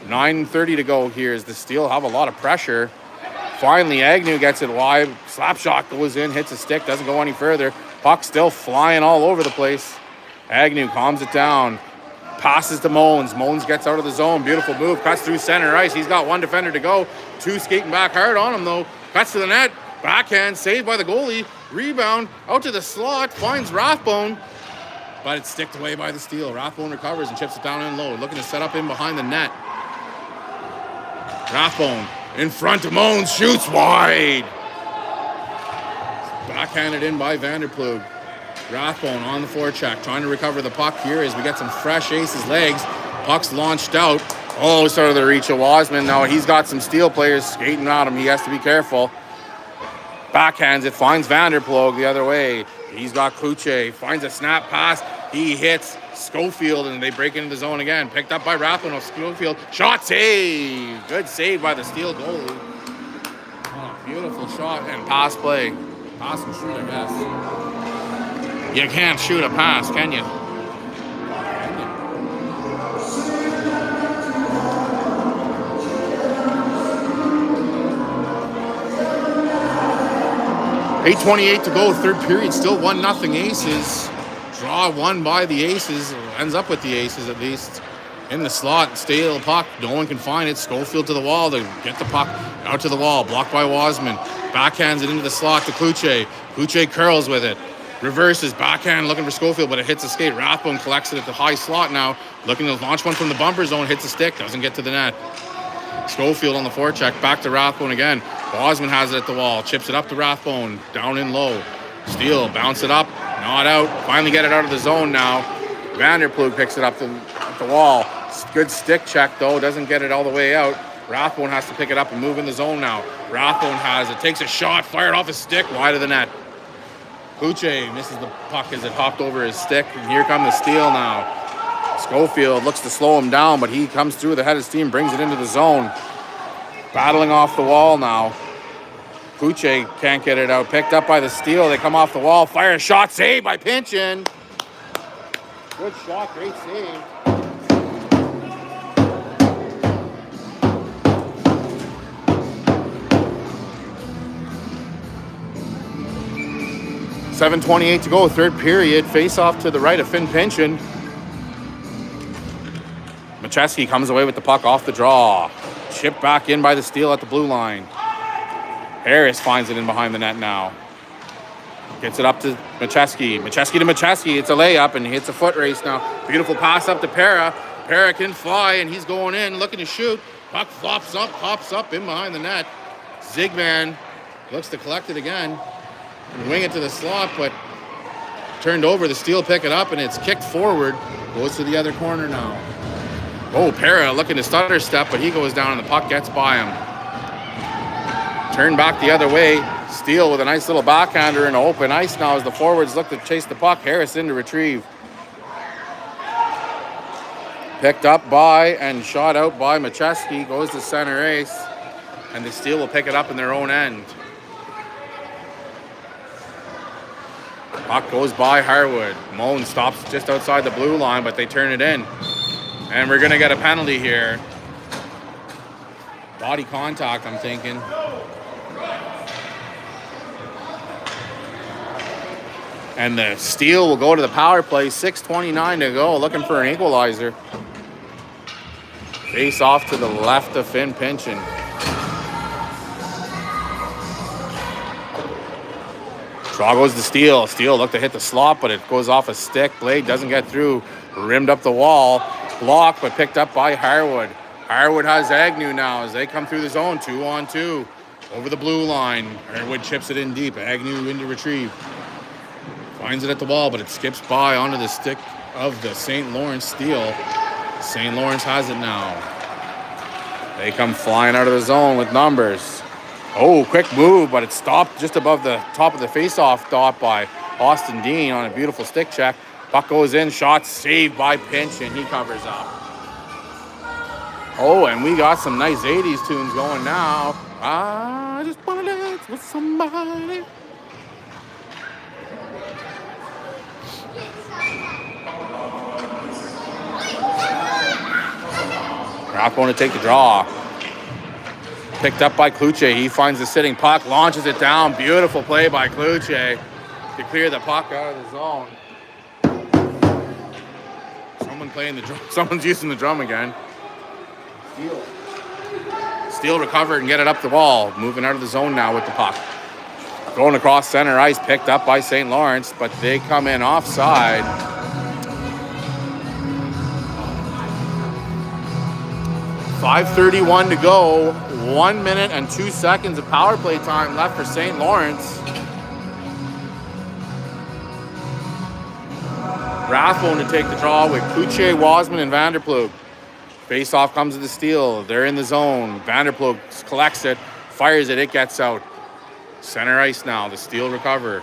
S1: 9:30 to go here as the Steel have a lot of pressure. Finally, Agnew gets it wide. Slap shot goes in, hits a stick, doesn't go any further. Puck still flying all over the place. Agnew calms it down. Passes to Moans. Moans gets out of the zone. Beautiful move. Cuts through center ice. He's got one defender to go. Two skating back hard on him, though. Cuts to the net. Backhand. Saved by the goalie. Rebound. Out to the slot. Finds Rathbone. But it's sticked away by the Steel. Rathbone recovers and chips it down in low. Looking to set up in behind the net. Rathbone in front of Moans. Shoots wide. Backhanded in by Vanderplug. Rathbone on the forecheck, trying to recover the puck here as we get some fresh Aces legs. Puck's launched out. Oh, started the reach of Wasman. Now he's got some Steel players skating at him. He has to be careful. Backhands it, finds Vanderplug the other way. He's got Kluche, finds a snap pass. He hits Schofield and they break into the zone again. Picked up by Rathbone of Schofield. Shot save. Good save by the Steel goalie. Oh, beautiful shot and pass play. Pass and shoot, I guess. You can't shoot a pass, can you? 8:28 to go, third period, still 1-0 Aces. Draw won by the Aces. Ends up with the Aces at least. In the slot, Steele puck. No one can find it. Schofield to the wall to get the puck out to the wall. Blocked by Wasman. Backhands it into the slot to Kluche. Kluche curls with it. Reverses, backhand looking for Schofield, but it hits the skate. Rathbone collects it at the high slot now. Looking to launch one from the bumper zone. Hits the stick. Doesn't get to the net. Schofield on the forecheck. Back to Rathbone again. Wasman has it at the wall. Chips it up to Rathbone. Down in low. Steele bounce it up. Not out. Finally get it out of the zone now. Vanderplug picks it up at the wall. Good stick check, though. Doesn't get it all the way out. Rathbone has to pick it up and move in the zone now. Rathbone has it. Takes a shot. Fired off his stick. Wide of the net. Kluche misses the puck as it hopped over his stick. And here comes the steal now. Schofield looks to slow him down, but he comes through the head of steam, brings it into the zone. Battling off the wall now. Kluche can't get it out. Picked up by the steal. They come off the wall. Fire a shot. Saved by Pinchin. Good shot. Great save. 7:28 to go, third period. Face off to the right of Finn Pinchin. Macheski comes away with the puck off the draw. Chipped back in by the steal at the blue line. Harris finds it in behind the net now. Gets it up to Macheski. Macheski to Macheski. It's a layup and he hits a foot race now. Beautiful pass up to Para. Para can fly and he's going in, looking to shoot. Puck flops up, pops up in behind the net. Zigman looks to collect it again. And wing it to the slot, but turned over. The steal pick it up and it's kicked forward. Goes to the other corner now. Oh, Para looking to stutter step, but he goes down and the puck gets by him. Turn back the other way. Steele with a nice little backhander in open ice now as the forwards look to chase the puck. Harris in to retrieve. Picked up by and shot out by Macheski. Goes to center ice. And the Steele will pick it up in their own end. Puck goes by Harwood. Moan stops just outside the blue line, but they turn it in. And we're going to get a penalty here. Body contact, I'm thinking. And the Steele will go to the power play. 6:29 to go, looking for an equalizer. Face off to the left of Finn Pinchin. Draw goes to Steele. Steele looked to hit the slot, but it goes off a stick. Blade doesn't get through. Rimmed up the wall. Blocked, but picked up by Harwood. Harwood has Agnew now as they come through the zone. 2-on-2. Over the blue line. Harwood chips it in deep. Agnew in to retrieve. Finds it at the wall, but it skips by onto the stick of the St. Lawrence Steele. St. Lawrence has it now. They come flying out of the zone with numbers. Oh, quick move, but it stopped just above the top of the face-off dot by Austin Dean on a beautiful stick check. Puck goes in, shot saved by Pinch, and he covers up. Oh, and we got some nice 80s tunes going now. I just wanna dance with somebody. Rathbone to take the draw. Picked up by Kluche. He finds the sitting puck, launches it down. Beautiful play by Kluche to clear the puck out of the zone. Someone playing the drum. Someone's using the drum again. Steele recovered and get it up the wall. Moving out of the zone now with the puck. Going across center ice, picked up by St. Lawrence, but they come in offside. .5:31 to go. 1 minute and 2 seconds of power play time left for St. Lawrence. Rathbone to take the draw with Kuche, Wasman, and Vanderplug. Face-off comes to the Steele. They're in the zone. Vanderplug collects it, fires it, it gets out. Center ice now. The Steele recover.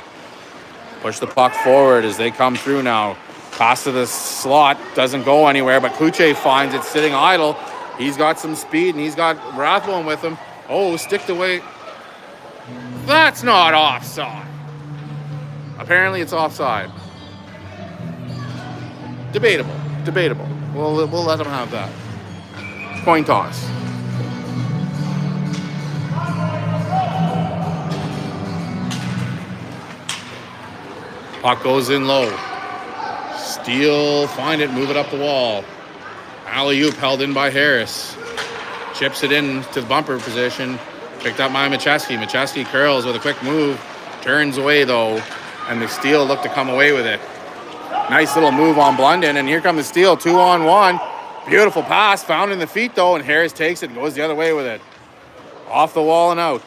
S1: Push the puck forward as they come through now. Pass to the slot. Doesn't go anywhere, but Kuche finds it sitting idle. He's got some speed, and he's got Rathbone with him. Oh, sticked away. That's not offside. Apparently it's offside. Debatable. We'll let him have that. Coin toss. Puck goes in low. Steele, find it, move it up the wall. Alley-oop held in by Harris. Chips it in to the bumper position. Picked up by Macheski. Macheski curls with a quick move. Turns away, though. And the Steele looked to come away with it. Nice little move on Blunden. And here comes the Steele, 2-on-1. Beautiful pass, found in the feet, though. And Harris takes it and goes the other way with it. Off the wall and out.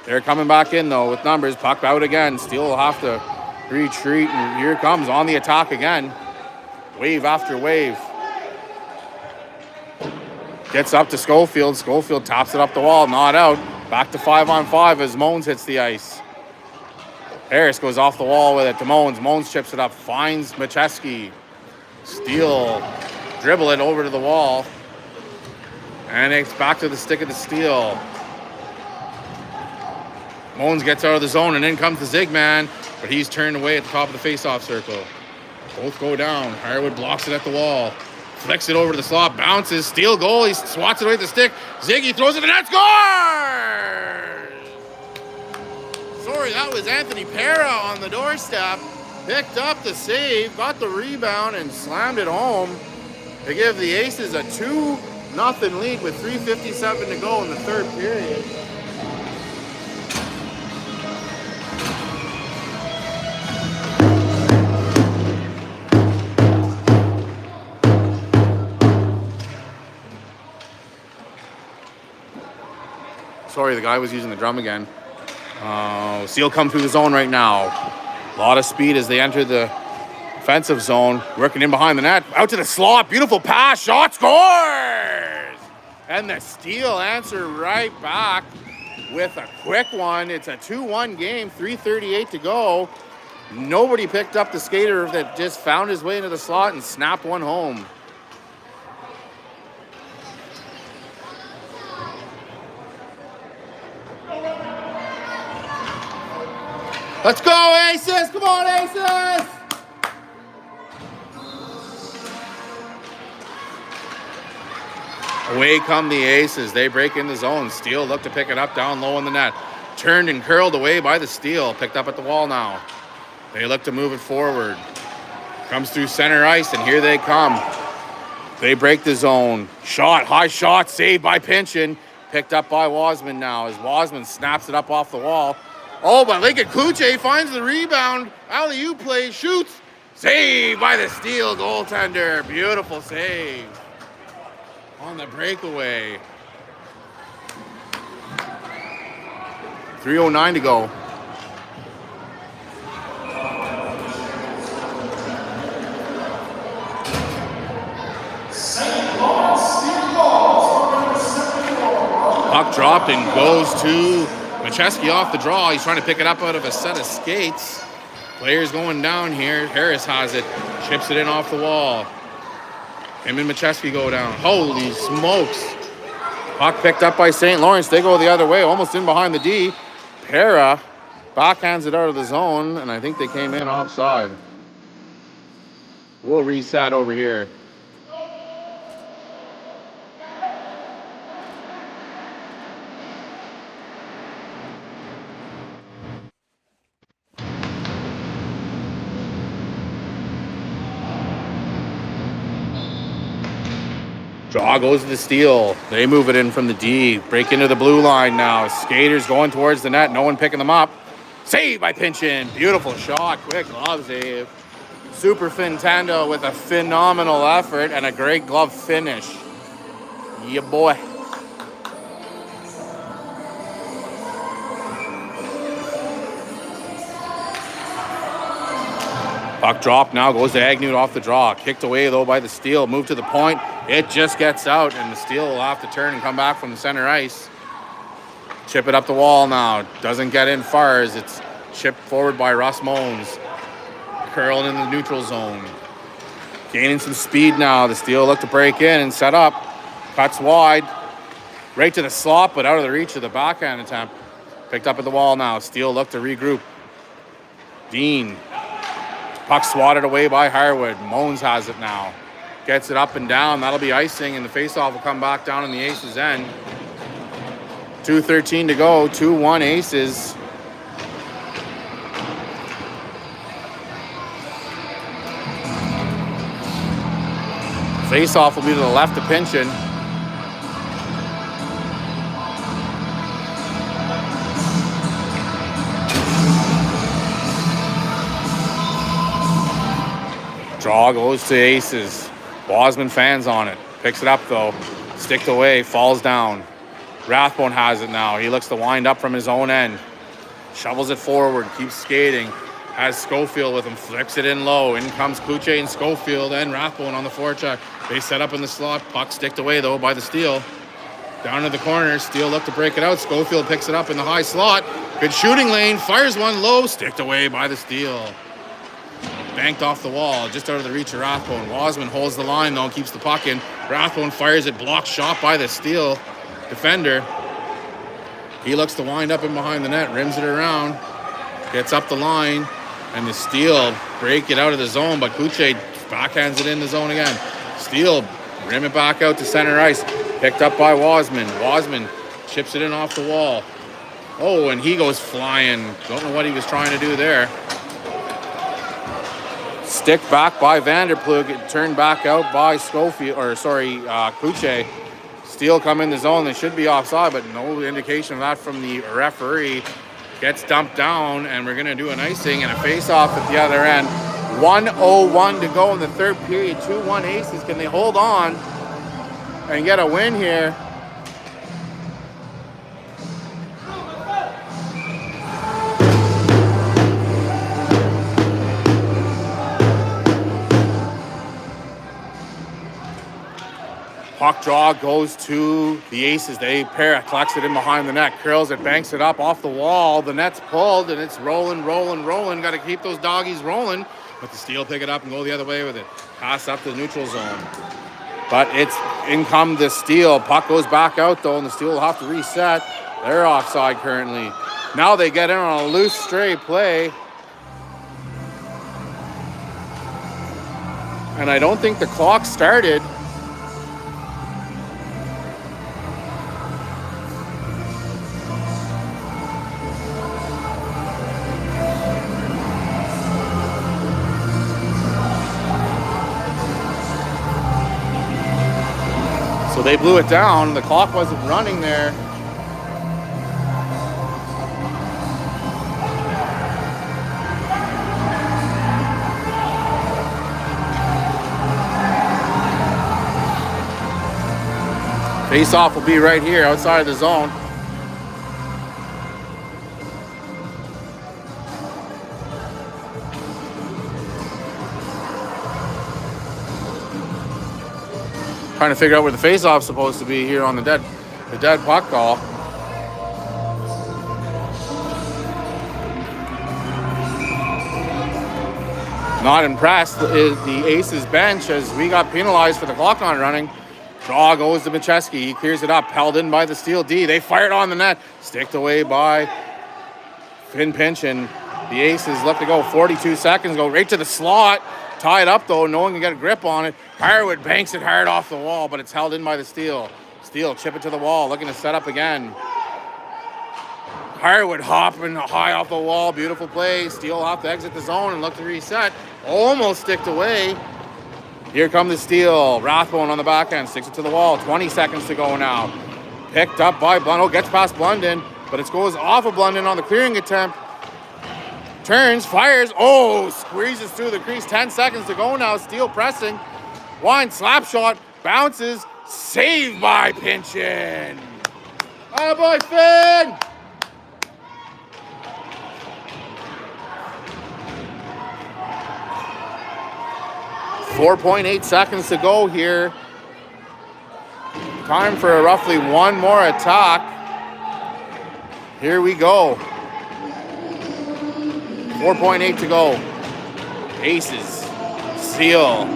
S1: They're coming back in, though, with numbers. Puck out again. Steele will have to retreat. And here it comes on the attack again. Wave after wave. Gets up to Schofield. Schofield taps it up the wall. Not out. Back to 5-on-5 as Moans hits the ice. Harris goes off the wall with it to Moans. Moans chips it up. Finds Macheski. Steele. Dribble it over to the wall. And it's back to the stick of the Steele. Moans gets out of the zone, and in comes the Zigman. But he's turned away at the top of the face-off circle. Both go down. Hirewood blocks it at the wall. Flicks it over to the slot. Bounces. Steele goal. He swats it away at the stick. Ziggy throws it to net. Scores! Sorry, that was Anthony Pera on the doorstep. Picked up the save. Got the rebound and slammed it home to give the Aces a 2-0 lead with 3:57 to go in the third period. Sorry, the guy was using the drum again. Seal come through the zone right now. A lot of speed as they enter the offensive zone. Working in behind the net. Out to the slot. Beautiful pass. Shot. Scores! And the Steele answer right back with a quick one. It's a 2-1 game. 3:38 to go. Nobody picked up the skater that just found his way into the slot and snapped one home. Let's go, Aces! Come on, Aces! Away come the Aces. They break in the zone. Steele looked to pick it up down low in the net. Turned and curled away by the Steele. Picked up at the wall now. They look to move it forward. Comes through center ice, and here they come. They break the zone. Shot, high shot, saved by Pinchin. Picked up by Wasman now as Wasman snaps it up off the wall. Oh, but Lincoln Kluche finds the rebound. Alley-oop play, shoots. Saved by the Steele goaltender. Beautiful save. On the breakaway. 3:09 to go. Puck dropped and goes to Macheski off the draw. He's trying to pick it up out of a set of skates. Players going down here. Harris has it. Chips it in off the wall. Him and Macheski go down. Holy smokes. Puck picked up by St. Lawrence. They go the other way, almost in behind the D. Pera backhands it out of the zone, and I think they came in offside. We'll reset over here. Draw goes to the Steele. They move it in from the D. Break into the blue line now. Skaters going towards the net. No one picking them up. Save by Pinchin. Beautiful shot. Quick glove save. Super Fintando with a phenomenal effort and a great glove finish. Yeah, boy. Puck drop now, goes to Agnew off the draw. Kicked away, though, by the Steele. Move to the point. It just gets out, and the Steele will have to turn and come back from the center ice. Chip it up the wall now. Doesn't get in far as it's chipped forward by Russ Moans. Curling in the neutral zone. Gaining some speed now. The Steele look to break in and set up. Cuts wide. Right to the slot, but out of the reach of the backhand attempt. Picked up at the wall now. Steele look to regroup. Dean. Puck swatted away by Hirewood. Moans has it now. Gets it up and down. That'll be icing, and the faceoff will come back down in the Aces' end. 2:13 to go. 2-1 Aces. Face-off will be to the left of Pinchin. Draw goes to Aces. Wasman fans on it. Picks it up though. Sticked away. Falls down. Rathbone has it now. He looks to wind up from his own end. Shovels it forward. Keeps skating. Has Schofield with him. Flips it in low. In comes Kluche and Schofield and Rathbone on the forecheck. They set up in the slot. Puck sticked away though by the Steel. Down to the corner. Steel looked to break it out. Schofield picks it up in the high slot. Good shooting lane. Fires one low. Sticked away by the Steel. Banked off the wall, just out of the reach of Rathbone. Wasman holds the line though, keeps the puck in. Rathbone fires it, blocked shot by the Steel defender. He looks to wind up in behind the net, rims it around, gets up the line, and the Steel break it out of the zone, but Kluche backhands it in the zone again. Steel rim it back out to center ice, picked up by Wasman. Wasman chips it in off the wall. Oh, and he goes flying. Don't know what he was trying to do there. Stick back by Vanderplug. It turned back out by Kluche. Steel come in the zone. They should be offside, but no indication of that from the referee. Gets dumped down, and we're going to do an icing and a face-off at the other end. 1:01 to go in the third period. 2-1 Aces. Can they hold on and get a win here? Puck draw goes to the Aces. They pair it, collects it in behind the net, curls it, banks it up off the wall. The net's pulled, and it's rolling. Got to keep those doggies rolling. But the Steel pick it up and go the other way with it. Pass up to the neutral zone. But it's in come the Steel. Puck goes back out, though, and the Steel will have to reset. They're offside currently. Now they get in on a loose, stray play. And I don't think the clock started. So they blew it down. The clock wasn't running there. Face-off will be right here outside of the zone. Trying to figure out where the face-off's supposed to be here on the dead puck call. Not impressed is the Aces bench as we got penalized for the clock not running. Draw goes to Macheski. He clears it up, held in by the Steel D. They fired on the net, sticked away by Finn Pinchin. The Aces look to go 42 seconds, go right to the slot. Tie it up though, no one can get a grip on it. Harwood banks it hard off the wall, but it's held in by the Steel. Steel chip it to the wall, looking to set up again. Harwood hopping high off the wall, beautiful play. Steel will have to exit the zone and look to reset. Almost sticked away. Here come the Steel. Rathbone on the backhand, sticks it to the wall. 20 seconds to go now. Picked up by Blunden, gets past Blunden, but it goes off of Blunden on the clearing attempt. Turns, fires, squeezes through the crease. 10 seconds to go now. Steel pressing. One slap shot, bounces, saved by Pinchin. Oh boy, Finn! .8 seconds to go here. Time for roughly one more attack. Here we go. 4.8 to go. Aces. Steel.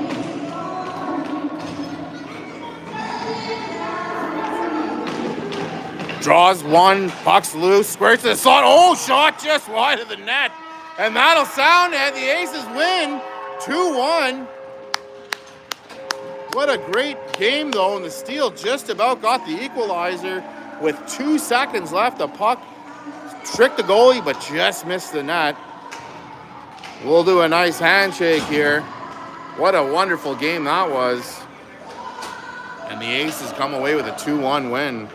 S1: Draws one. Puck's loose. Squirts to the slot. Shot just wide of the net. And that'll sound and the Aces win 2-1. What a great game, though. And the Steel just about got the equalizer with 2 seconds left. The puck tricked the goalie, but just missed the net. We'll do a nice handshake here. What a wonderful game that was. And the Aces come away with a 2-1 win.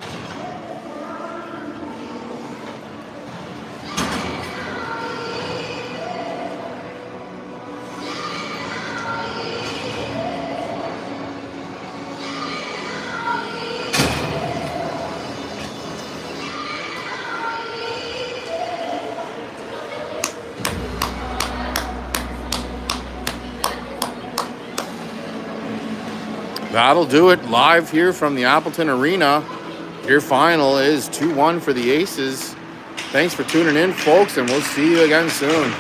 S1: That'll do it live here from the Appleton Arena. Your final is 2-1 for the Aces. Thanks for tuning in, folks, and we'll see you again soon.